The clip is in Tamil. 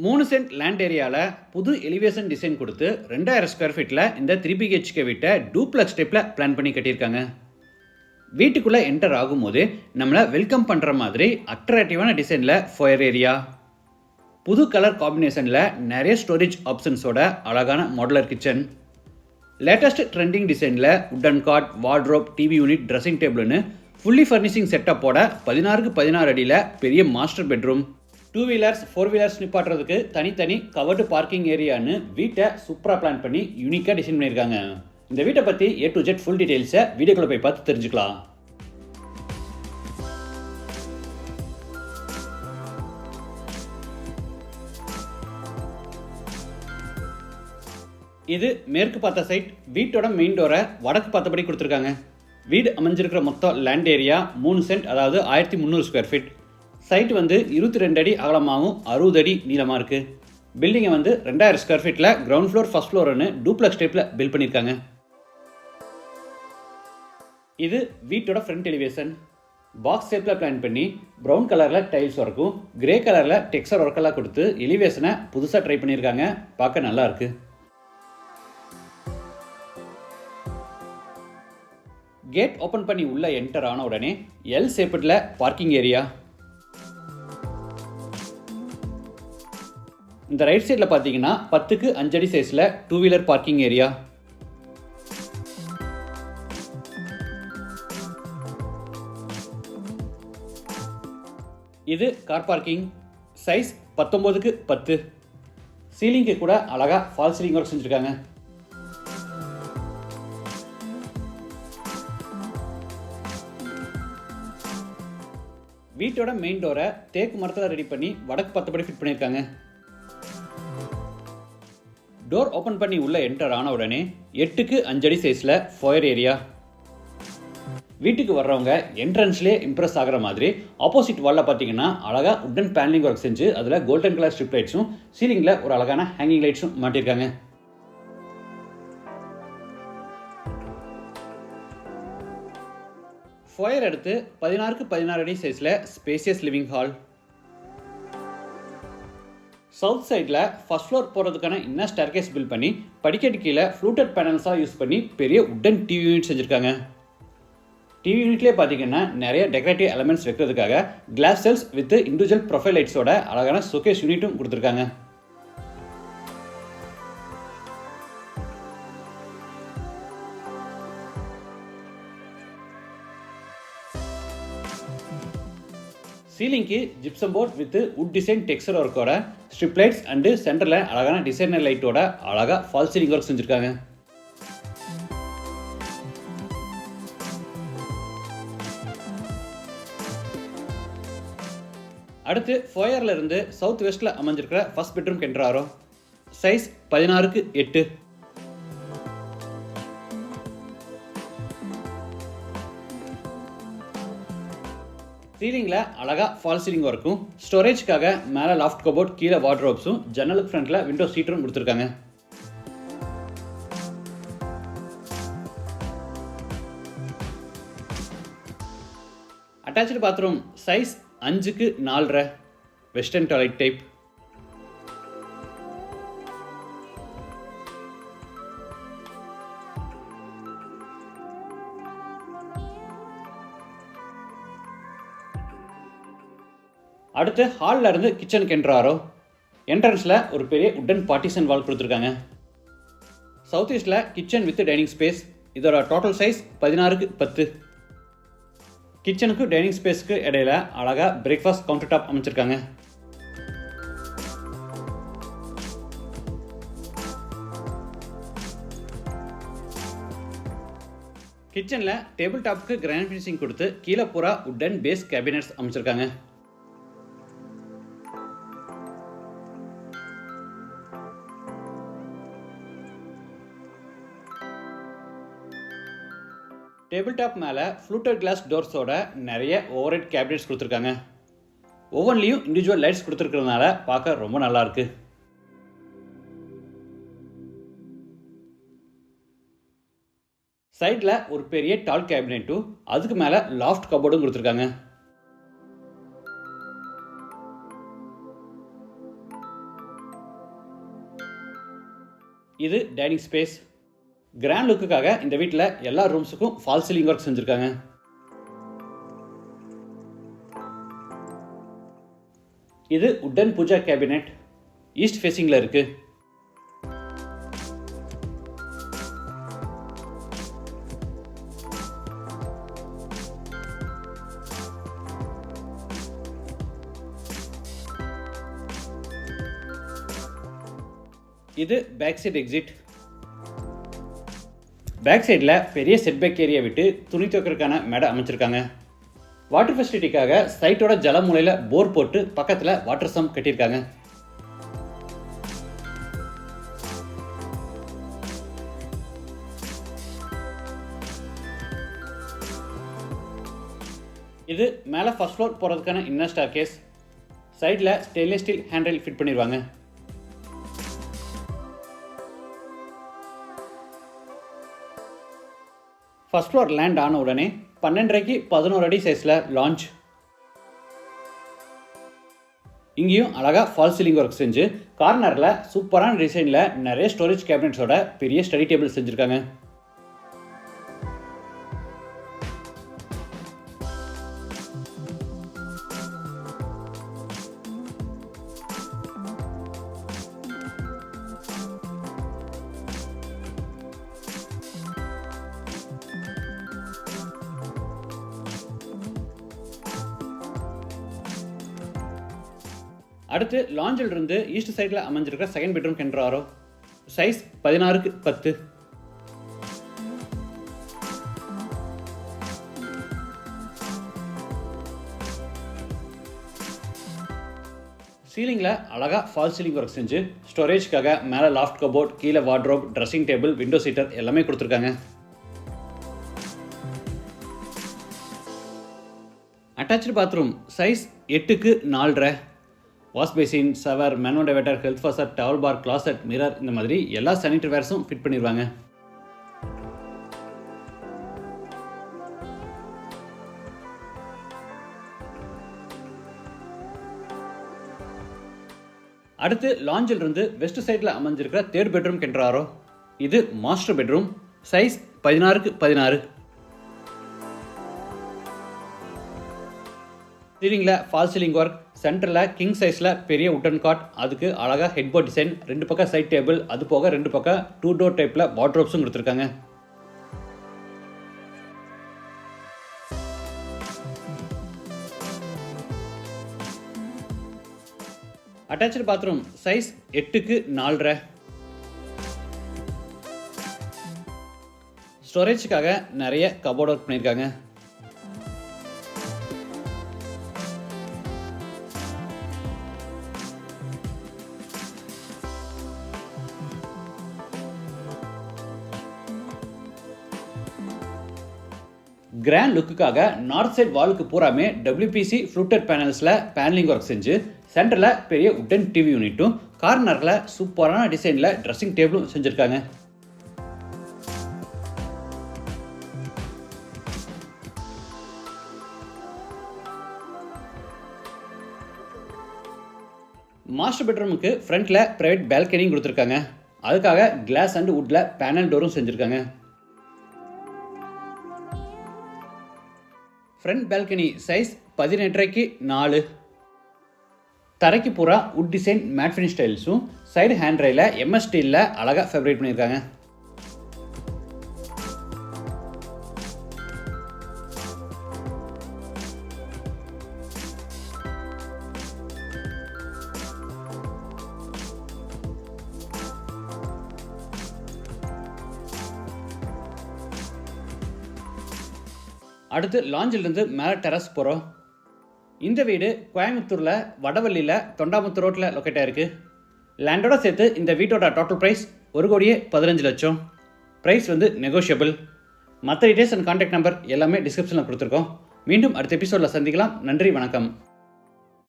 3 சென்ட் லேண்ட் ஏரியாவில் புது எலிவேஷன் டிசைன் கொடுத்து 2000 ஸ்கொயர் ஃபீட்டில் இந்த 3 BHK வீட்டை டூப்ளக்ஸ் டைப்பில் பிளான் பண்ணி கட்டியிருக்காங்க. வீட்டுக்குள்ளே என்டர் ஆகும்போது நம்மளை வெல்கம் பண்ணுற மாதிரி அட்ராக்டிவான டிசைனில் ஃபயர் ஏரியா, புது கலர் காம்பினேஷனில் நிறைய ஸ்டோரேஜ் ஆப்ஷன்ஸோட அழகான மாடுலர் கிச்சன், லேட்டஸ்ட் ட்ரெண்டிங் டிசைனில் wooden cot, wardrobe, TV unit, dressing டேபிள்னு ஃபுல்லி ஃபர்னிஷிங் செட்டப்போட 16x16 அடியில் பெரிய மாஸ்டர் பெட்ரூம், 2 வீலர்ஸ் 4 வீலர்ஸ் நிப்பாட்டுறதுக்கு தனித்தனி கவர்டு பார்க்கிங் ஏரியான்னு வீட்டை சூப்பராக பிளான் பண்ணி யூனிக்காக டிசைன் பண்ணியிருக்காங்க. இந்த வீட்டை பற்றி A to Z ஃபுல் டீட்டெயில்ஸை வீடியோக்குள்ளே போய் பார்த்து தெரிஞ்சுக்கலாம். இது மேற்கு பார்த்த சைட். வீட்டோட மெயின் டோரை வடக்கு பார்த்தபடி கொடுத்துருக்காங்க. வீடு அமைஞ்சிருக்கிற மொத்தம் லேண்ட் ஏரியா 3 சென்ட், அதாவது 1300 ஸ்கொயர் ஃபீட். சைட் 22 அடி அகலமாகவும் 60 அடி நீளமாக இருக்குது. பில்டிங்கை 2000 ஸ்கொயர் ஃபீட்டில் கிரவுண்ட் ஃப்ளோர் ஃபர்ஸ்ட் ஃப்ளோர்னு டூப்ளக்ஸ் டைப்பில் பில்ட் பண்ணியிருக்காங்க. இது வீட்டோட ஃப்ரண்ட் எலிவேஷன். பாக்ஸ் ஷேப்பில் பிளான் பண்ணி ப்ரௌன் கலரில் டைல்ஸ் ஒர்க்கும் கிரே கலரில் டெக்ஸ்சர் ஒர்க்கெல்லாம் கொடுத்து எலிவேஷனை புதுசாக ட்ரை பண்ணியிருக்காங்க. பார்க்க நல்லா இருக்குது. கேட் ஓப்பன் பண்ணி உள்ள என்டர் ஆன உடனே எல் ஷேப்பில் பார்க்கிங் ஏரியா. இந்த ரைட் சைடில் பார்த்தீங்கன்னா 10x5 அடி சைஸில் 2 வீலர் பார்க்கிங் ஏரியா. இது car parking. Size 19x10. Ceiling கூட அழகாக ஃபால் சீலிங் ஒர்க் செஞ்சுருக்காங்க. வீட்டோட மெயின் டோரை தேக்கு மரத்தில் ரெடி பண்ணி வடக்கு பார்த்தபடி ஃபிட் பண்ணியிருக்காங்க. டோர் ஓப்பன் பண்ணி உள்ள என்டர் ஆன உடனே 8x5 அடி சைஸில் ஃபயர் ஏரியா. வீட்டுக்கு வர்றவங்க என்ட்ரன்ஸ்லேயே இம்ப்ரெஸ் ஆகிற மாதிரி ஆப்போசிட் வாலில் பார்த்தீங்கன்னா அழகாக உட்டன் பேனலிங் ஒர்க் செஞ்சு அதில் கோல்டன் கலர் ஸ்ட்ரிப் லைட்ஸும் சீலிங்கில் ஒரு அழகான ஹேங்கிங் லைட்ஸும் மாட்டியிருக்காங்க. ஃபயர் அடுத்து 16x16 அடி சைஸில் ஸ்பேசியஸ் லிவிங் ஹால். சவுத் சைடில் ஃபர்ஸ்ட் ஃப்ளோர் போகிறதுக்கான இன்னர் ஸ்டேர்கேஸ் பில்ட் பண்ணி படிக்கட்டு கீழே ஃப்ளூட்டட் பேனல்ஸாக யூஸ் பண்ணி பெரிய உட்டன் டிவி யூனிட் செஞ்சுருக்காங்க. டிவி யூனிட்லேயே பார்த்தீங்கன்னா நிறைய டெக்கரேட்டிவ் எலமெண்ட்ஸ் வைக்கிறதுக்காக glass cells with individual profile லைட்ஸோட அழகான ஷோகேஸ் யூனிட்டும் கொடுத்துருக்காங்க. சீலிங்க்கு gypsum board with wood design texture ஒர்க்கோட ஸ்ட்ரிப் லைட்ஸ் அண்டு சென்டரில் அழகான டிசைனர் லைட்டோட அழகாக ஃபால் சீலிங் ஒர்க் செஞ்சுருக்காங்க. அடுத்து ஃபோயரில் இருந்து சவுத் வெஸ்ட்டில் அமைஞ்சிருக்கிற ஃபர்ஸ்ட் பெட்ரூம் கென்றாரோ. Size 16x8. சீலிங்கில் அழகாக ஃபால் சீலிங் ஒர்க்கும் ஸ்டோரேஜ்க்காக மேலே லாஃப்ட் கபோர்ட், கீழே வார்ட்ரோப்ஸும் ஜன்னலுக்கு ஃப்ரண்ட்டில் விண்டோ சீட்டரும் கொடுத்துருக்காங்க. Attach bathroom. Size 5x4 western toilet type. அடுத்து ஹாலில் இருந்து கிச்சனுக்கு என்ட்ராரோ. என்ட்ரன்ஸில் ஒரு பெரிய உட்டன் பார்ட்டிஷன் வால் கொடுத்துருக்காங்க. சவுத் ஈஸ்டில் கிச்சன் வித் டைனிங் ஸ்பேஸ். இதோட டோட்டல் சைஸ் 16x10. கிச்சனுக்கு டைனிங் ஸ்பேஸ்க்கு இடையில அழகாக பிரேக்ஃபாஸ்ட் கவுண்டர் டாப் அமைச்சிருக்காங்க. கிச்சனில் டேபிள் டாப்புக்கு கிரானைட் ஃபினிஷிங் கொடுத்து கீழே பூரா உட்டன் பேஸ் கேபினட்ஸ் அமைச்சிருக்காங்க. டேபிள் டாப் மேலே ஃப்ளூட்டட் கிளாஸ் டோர்ஸோட நிறைய ஓவர்ஹெட் கேபினட்ஸ் கொடுத்துருக்காங்க. ஒவ்வொன்றிலையும் இண்டிவிஜுவல் லைட்ஸ் கொடுத்துருக்கிறதுனால பார்க்க ரொம்ப நல்லாயிருக்கு. சைடில் ஒரு பெரிய டால் கேபினெட்டும் அதுக்கு மேலே லாஃப்ட் கபோர்டும் கொடுத்துருக்காங்க. இது டைனிங் ஸ்பேஸ். கிராண்ட் லுக்குக்காக இந்த வீட்டில் எல்லா ரூம்ஸுக்கும் ஃபால் சீலிங் ஒர்க் செஞ்சுருக்காங்க. இது உட்டன் பூஜா கேபினெட், ஈஸ்ட் ஃபேஸிங்கில் இருக்கு. இது பேக் சைடு எக்ஸிட். பேக் சைடில் பெரிய செட்பேக் ஏரியா விட்டு துணி துவைக்கிறதுக்கான மேடை அமைச்சிருக்காங்க. வாட்டர் ஃபெசிலிட்டிக்காக சைட்டோட ஜலமூலையில் போர் போட்டு பக்கத்தில் வாட்டர் சம் கட்டியிருக்காங்க. இது மேலே ஃபர்ஸ்ட் ஃப்ளோர் போகிறதுக்கான இன்னர் ஸ்டேர்கேஸ். சைடில் ஸ்டெயின்லெஸ் ஸ்டீல் ஹேண்டில் ஃபிட் பண்ணிடுவாங்க. ஃபர்ஸ்ட் ஃப்ளோர் லேண்ட் ஆன உடனே 12.5க்கு 11 அடி சைஸில் லான்ச். இங்கேயும் அழகாக ஃபால் சீலிங் ஒர்க் செஞ்சு கார்னரில் சூப்பரான டிசைனில் நிறைய ஸ்டோரேஜ் கேபினட்ஸோட பெரிய ஸ்டடி டேபிள் செஞ்சுருக்காங்க. அடுத்து லாஞ்சில் இருந்து ஈஸ்ட் சைடில் அமைஞ்சிருக்கிற செகண்ட் பெட்ரூம் கென்ட்ராரோ. சைஸ் 16க்கு 10. சீலிங்கில் அழகாக ஃபால் சீலிங் ஒர்க் செஞ்சு ஸ்டோரேஜ்க்காக மேலே லாஃப்ட் கபோர்ட், கீழே wardrobe, dressing table, window seater எல்லாமே கொடுத்துருக்காங்க. அட்டாச்சு பாத்ரூம் சைஸ் 8க்கு 4.5. Wash basin, shower, manual diverter, health faucet, towel bar, closet, mirror இந்த மாதிரி எல்லா சானிட்டரி வேர்ஸும் ஃபிட் பண்ணிடுவாங்க. அடுத்து லாஞ்சில் இருந்து வெஸ்ட் சைடில் அமைஞ்சிருக்கிற தேர்ட் பெட்ரூம் கென்ட்ராரோ. இது மாஸ்டர் பெட்ரூம். சைஸ் 16க்கு 16. சீலிங்கில் ஃபால் சீலிங் ஒர்க், சென்டரில் கிங் சைஸில் பெரிய உட்டன் காட், அதுக்கு அழகாக ஹெட்போர்ட் டிசைன், 2 பக்கம் சைட் டேபிள், அது போக 2 பக்கம் 2 டோர் டைப்பில் வார்ட்ரோப்ஸும் கொடுத்துருக்காங்க. அட்டாச்சு பாத்ரூம் சைஸ் 8க்கு 4.5. ஸ்டோரேஜுக்காக நிறைய கபோர்ட் ஒர்க் பண்ணியிருக்காங்க. கிராண்ட் லுக்குக்காக நார்த் சைட் வாலுக்கு பூராமே WPC ஃப்ளூட்டட் பேனல்ஸில் பேனலிங் ஒர்க் செஞ்சு சென்டரில் பெரிய உட்டன் டிவி யூனிட்டும் கார்னரில் சூப்பரான டிசைனில் ட்ரெஸ்ஸிங் டேபிளும் செஞ்சுருக்காங்க. மாஸ்டர் பெட்ரூமுக்கு ஃப்ரண்ட்டில் ப்ரைவேட் பால்கனியும் கொடுத்துருக்காங்க. அதுக்காக கிளாஸ் அண்ட் வுட்டில் பேனல் டோரும் செஞ்சுருக்காங்க. ஃப்ரண்ட் பால்கனி சைஸ் 18.5க்கு 4. தரைக்கு பூரா வுட் டிசைன் மேட் ஃபினிஷ் டைல்ஸும் சைடு ஹேண்ட் ரைல MS ஸ்டீலில் அழகாக ஃபேப்ரிகேட் பண்ணியிருக்காங்க. அடுத்து லாஞ்சிலிருந்து மேலே டெரஸ் போகிறோம். இந்த வீடு கோயம்புத்தூரில் வடவள்ளியில் தொண்டாமுத்தூர் ரோட்டில் லொக்கேட் ஆகிருக்கு. லேண்டோட சேர்த்து இந்த வீட்டோட டோட்டல் ப்ரைஸ் 1,15,00,000. Price negotiable. மற்ற டீடைல்ஸ் அண்ட் கான்டாக்ட் நம்பர் எல்லாமே டிஸ்கிரிப்ஷனில் கொடுத்துருக்கோம். மீண்டும் அடுத்த எபிசோடில் சந்திக்கலாம். நன்றி, வணக்கம்.